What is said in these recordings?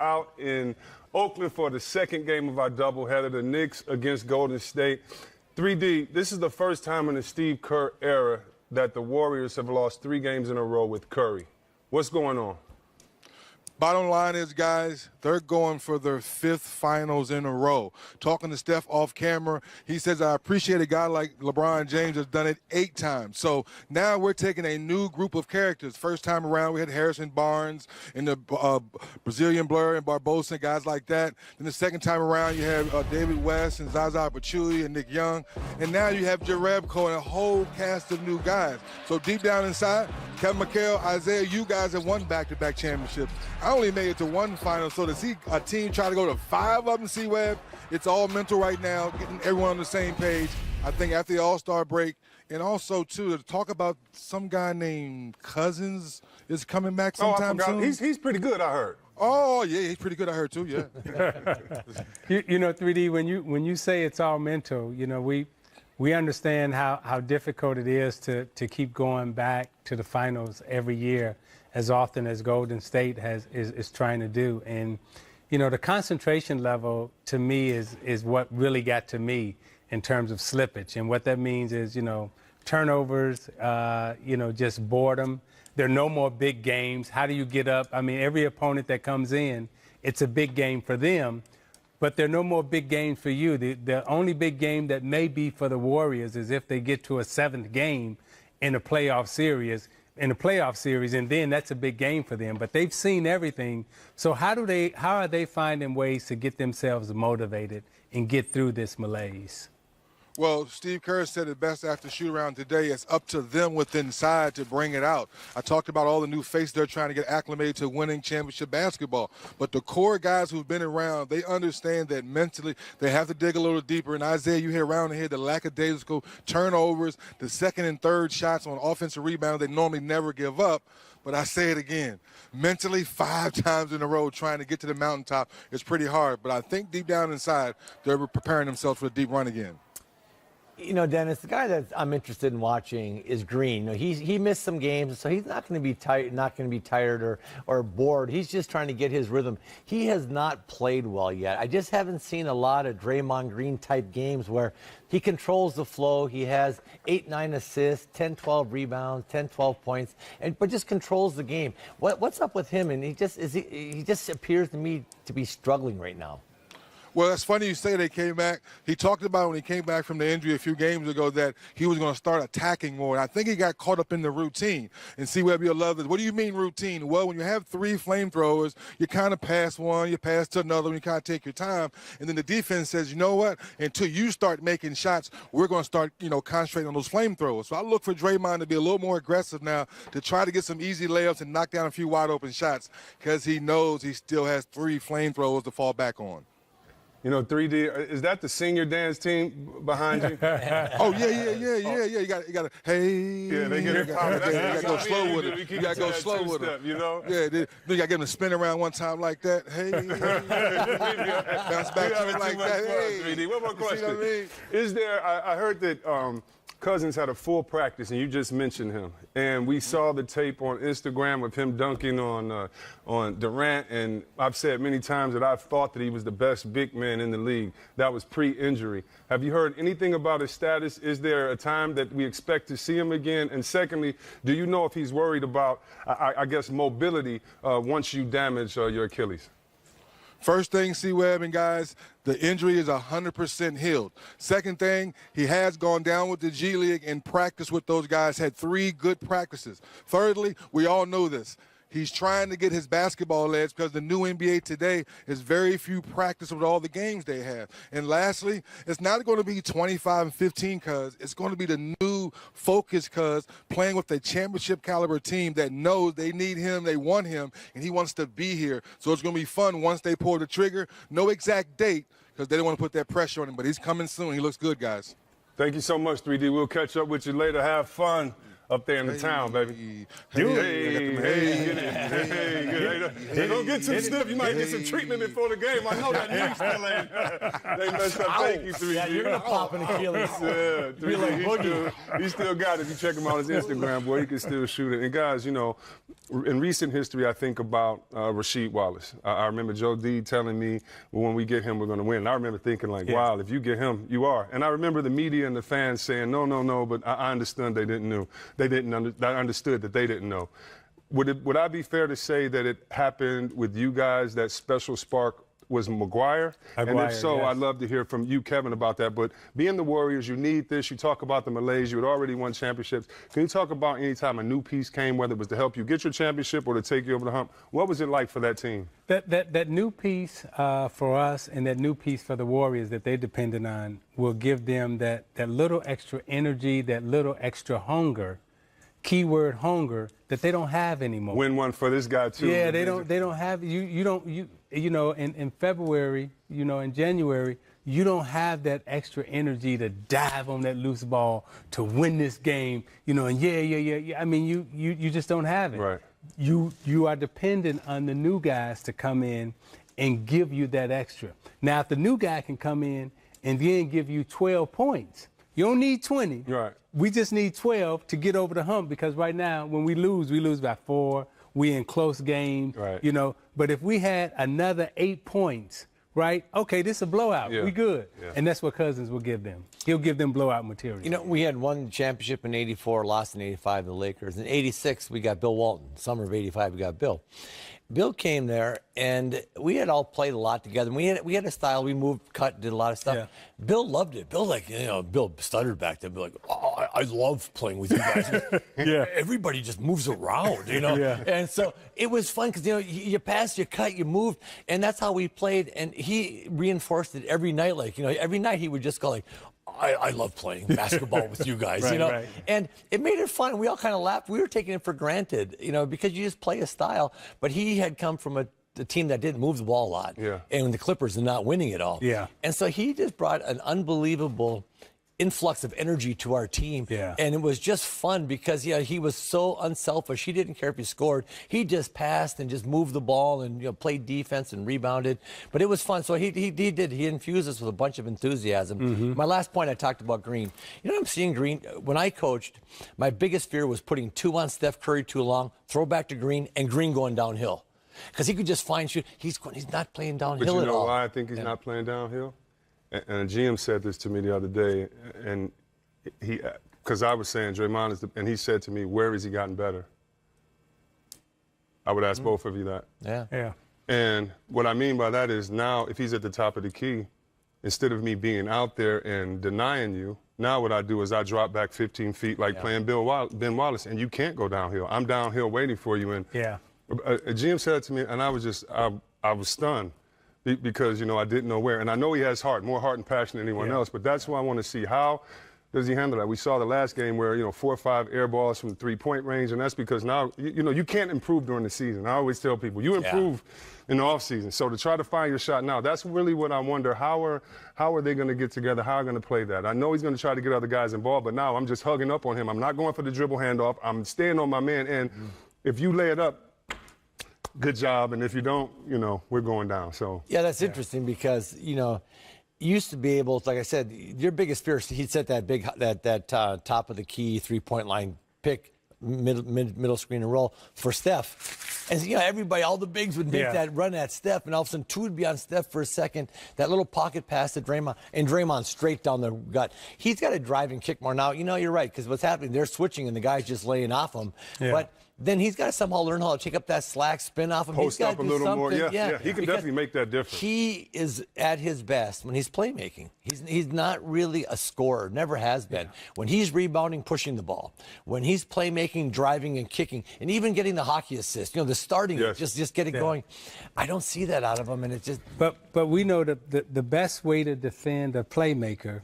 out in Oakland for the second game of our doubleheader, the Knicks against Golden State. 3D, this is the first time in the Steve Kerr era that the Warriors have lost 3 games in a row with Curry. What's going on? Bottom line is, guys, they're going for their 5th finals in a row. Talking to Steph off camera, he says, I appreciate a guy like LeBron James has done it 8 times. So now we're taking a new group of characters. First time around, we had Harrison Barnes and the Brazilian Blur and Barbosa and guys like that. Then the second time around, you have David West and Zaza Pachulia and Nick Young. And now you have Jerebko and a whole cast of new guys. So deep down inside, Kevin McHale, Isaiah, you guys have won back-to-back championships. I only made it to 1 final, so to see a team try to go to 5 of them, C-Web, it's all mental right now, getting everyone on the same page. I think after the All-Star break, and also, too, to talk about some guy named Cousins is coming back sometime soon. He's pretty good, I heard. Oh, yeah, he's pretty good, I heard, too, yeah. you know, 3D, when you say it's all mental, you know, we understand how difficult it is to keep going back to the finals every year as often as Golden State is trying to do. And, you know, the concentration level to me is what really got to me in terms of slippage. And what that means is, you know, turnovers, you know, just boredom. There are no more big games. How do you get up? I mean, every opponent that comes in, it's a big game for them. But there are no more big games for you. The only big game that may be for the Warriors is if they get to a 7th game in a playoff series, and then that's a big game for them. But they've seen everything. So how are they finding ways to get themselves motivated and get through this malaise? Well, Steve Kerr said it best after shoot-around today. It's up to them within inside to bring it out. I talked about all the new faces they're trying to get acclimated to winning championship basketball. But the core guys who've been around, they understand that mentally they have to dig a little deeper. And Isaiah, you hear around here the lackadaisical turnovers, the second and third shots on offensive rebounds they normally never give up. But I say it again, mentally 5 times in a row trying to get to the mountaintop is pretty hard. But I think deep down inside, they're preparing themselves for a deep run again. You know, Dennis, the guy that I'm interested in watching is Green. You know, he missed some games, so he's not going to be tired or bored. He's just trying to get his rhythm. He has not played well yet. I just haven't seen a lot of Draymond Green type games where he controls the flow. He has 8-9 assists, 10-12 rebounds, 10-12 points, but just controls the game. What's up with him? And he just appears to me to be struggling right now. Well, it's funny you say they came back. He talked about when he came back from the injury a few games ago that he was going to start attacking more. And I think he got caught up in the routine. And C-Web, you'll love this. What do you mean routine? Well, when you have 3 flamethrowers, you kind of pass one, you pass to another, and you kind of take your time. And then the defense says, you know what? Until you start making shots, we're going to start, you know, concentrating on those flamethrowers. So I look for Draymond to be a little more aggressive now to try to get some easy layups and knock down a few wide open shots because he knows he still has 3 flamethrowers to fall back on. You know, 3D, is that the senior dance team behind you? Oh, yeah. You got to, hey. Yeah, they get it. You got to go slow with it. You got to go slow with it. You know? Yeah, you got to get them to spin around one time like that. Hey. Bounce back to it like that. Hey. 3D. One more question. See what I mean? Is there, I heard that Cousins had a full practice, and you just mentioned him. And we saw the tape on Instagram of him dunking on Durant, and I've said many times that I've thought that he was the best big man in the league. That was pre-injury. Have you heard anything about his status? Is there a time that we expect to see him again? And secondly, do you know if he's worried about, I guess, mobility once you damage your Achilles? First thing, C-Web and guys, the injury is 100% healed. Second thing, he has gone down with the G League and practiced with those guys, had 3 good practices. Thirdly, we all know this. He's trying to get his basketball legs because the new NBA today is very few practice with all the games they have. And lastly, it's not going to be 25 and 15 cuz. It's going to be the new focus cuz playing with a championship caliber team that knows they need him, they want him, and he wants to be here. So it's going to be fun once they pull the trigger. No exact date because they don't want to put that pressure on him, but he's coming soon. He looks good, guys. Thank you so much, 3D. We'll catch up with you later. Have fun. up there in the town, baby. Hey, don't get too stiff. You might get some treatment before the game. I know that knee still ain't. They messed up Fakey 3D. Yeah, you're gonna pop an Achilles. Yeah, Be like Boogie. he still got it. If you check him out on his Instagram, boy, he can still shoot it. And guys, you know, in recent history, I think about Rasheed Wallace. I remember Joe D telling me, well, when we get him, we're going to win. And I remember thinking, like, wow, if you get him, you are. And I remember the media and the fans saying, no, but I understood they didn't know. I understood that they didn't know. Would I be fair to say that it happened with you guys, that special spark was McGuire? And if so, yes. I'd love to hear from you, Kevin, about that. But being the Warriors, you need this. You talk about the Malays. You had already won championships. Can you talk about any time a new piece came, whether it was to help you get your championship or to take you over the hump? What was it like for that team? That new piece for us and that new piece for the Warriors that they depended on will give them that little extra energy, that little extra hunger, keyword hunger, that they don't have anymore. Win one for this guy too. Yeah, they don't have you know in February, you know, in January, you don't have that extra energy to dive on that loose ball to win this game, you know, and yeah. I mean, you just don't have it. Right. You are dependent on the new guys to come in and give you that extra. Now, if the new guy can come in and then give you 12 points, you don't need 20. Right. We just need 12 to get over the hump, because right now when we lose by 4. We in close games, right. You know. But if we had another 8 points, right? Okay, this is a blowout. Yeah. We good. Yeah. And that's what Cousins will give them. He'll give them blowout material. You know, we had won the championship in '84, lost in '85 to the Lakers. In '86, we got Bill Walton. Summer of '85, we got Bill. Bill came there, and we had all played a lot together. We had a style. We moved, cut, did a lot of stuff. Yeah. Bill loved it. Bill, like, you know, Bill stuttered back then. Bill, like, oh, I love playing with you guys. Yeah. Everybody just moves around, you know. Yeah. And so it was fun because, you know, you passed, you cut, you moved, and that's how we played. And he reinforced it every night. Like, you know, every night he would just go like, I love playing basketball with you guys, Right, you know. right. And it made it fun. We all kind of laughed. We were taking it for granted, you know, because you just play a style. But he had come from a team that didn't move the ball a lot. Yeah. And the Clippers are not winning it all. Yeah. And so he just brought an unbelievable influx of energy to our team. Yeah. And it was just fun because, yeah, he was so unselfish. He didn't care if he scored. He just passed and just moved the ball and, you know, played defense and rebounded. But it was fun. So he did. He infused us with a bunch of enthusiasm. Mm-hmm. My last point, I talked about Green. You know, I'm seeing Green. When I coached, my biggest fear was putting 2 on Steph Curry too long, throw back to Green, and Green going downhill. Because he could just find shoot. He's not playing downhill But you at know all. why I think he's not playing downhill? And a GM said this to me the other day, and because I was saying Draymond is and he said to me, where has he gotten better? I would ask both of you that. Yeah. Yeah. And what I mean by that is now, if he's at the top of the key, instead of me being out there and denying you, now what I do is I drop back 15 feet like playing Ben Wallace, and you can't go downhill. I'm downhill waiting for you. And Yeah. a GM said it to me, and I was I was stunned because, you know, I didn't know where. And I know he has more heart and passion than anyone else, but that's why I want to see how does he handle that. We saw the last game where, you know, 4 or 5 air balls from the three-point range, and that's because now, you know, you can't improve during the season. I always tell people, you improve in the offseason. So to try to find your shot now, that's really what I wonder. How are they going to get together? How are they going to play that? I know he's going to try to get other guys involved, but now I'm just hugging up on him. I'm not going for the dribble handoff. I'm staying on my man, and if you lay it up, good job, and if you don't, you know, we're going down. So Yeah, that's interesting because, you know, you used to be able to, like I said, your biggest fear, he'd set that big, that top of the key 3-point line pick, middle screen and roll for Steph. And, you know, everybody, all the bigs would make that run at Steph, and all of a sudden 2 would be on Steph for a second. That little pocket pass to Draymond, and Draymond straight down the gut. He's got to drive and kick more. Now, you know, you're right, because what's happening, they're switching, and the guy's just laying off him. Yeah. But then he's got to somehow learn how to take up that slack, spin off him. post He's up got a to do little more. something. Yeah. He can Because definitely make that difference. he is at his best when he's playmaking. He's not really a scorer, never has been. When he's rebounding, pushing the ball. When he's playmaking, driving and kicking, and even getting the hockey assist, you know, the starting, just get it going. I don't see that out of him, and it just. But we know that the best way to defend a playmaker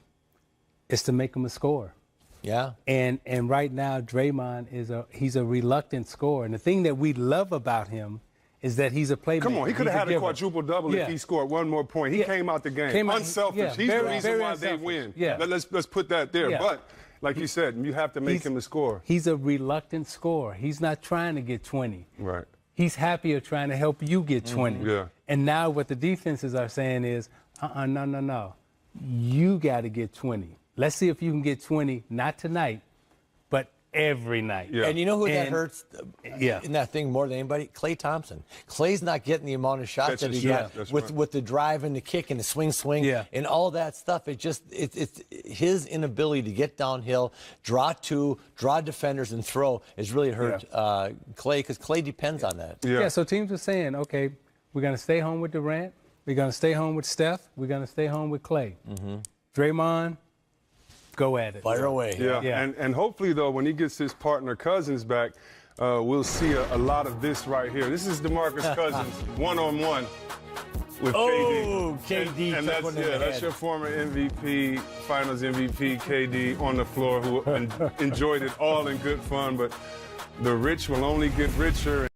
is to make him a scorer. Yeah. And right now, Draymond he's a reluctant scorer. And the thing that we love about him is that he's a playmaker. Come on, he could He's have had a giver. quadruple-double if he scored one more point. He came out the game. Unselfish. He's the reason why they win. Yeah. Let's put that there. Yeah. But Like you said, you have to make him a scorer. He's a reluctant scorer. He's not trying to get 20. Right. He's happier trying to help you get 20. Yeah. And now what the defenses are saying is, no. You got to get 20. Let's see if you can get 20, not tonight, but every night. Yeah. And you know who that hurts yeah. in that thing more than anybody? Klay Thompson. Klay's not getting the amount of shots That's that he true. got That's with right. with the drive and the kick and the swing Yeah. and all that stuff. It's his inability to get downhill, draw defenders and throw has really hurt Klay, because Klay depends on that. Yeah, so teams are saying, okay, we're going to stay home with Durant. We're going to stay home with Steph. We're going to stay home with Klay. Draymond, go at it. Fire away. Yeah. And hopefully, though, when he gets his partner Cousins back, we'll see a lot of this right here. This is DeMarcus Cousins one-on-one with KD. KD And took that's, one in the that's head. your former MVP, Finals MVP, KD, on the floor, who enjoyed it all in good fun. But the rich will only get richer.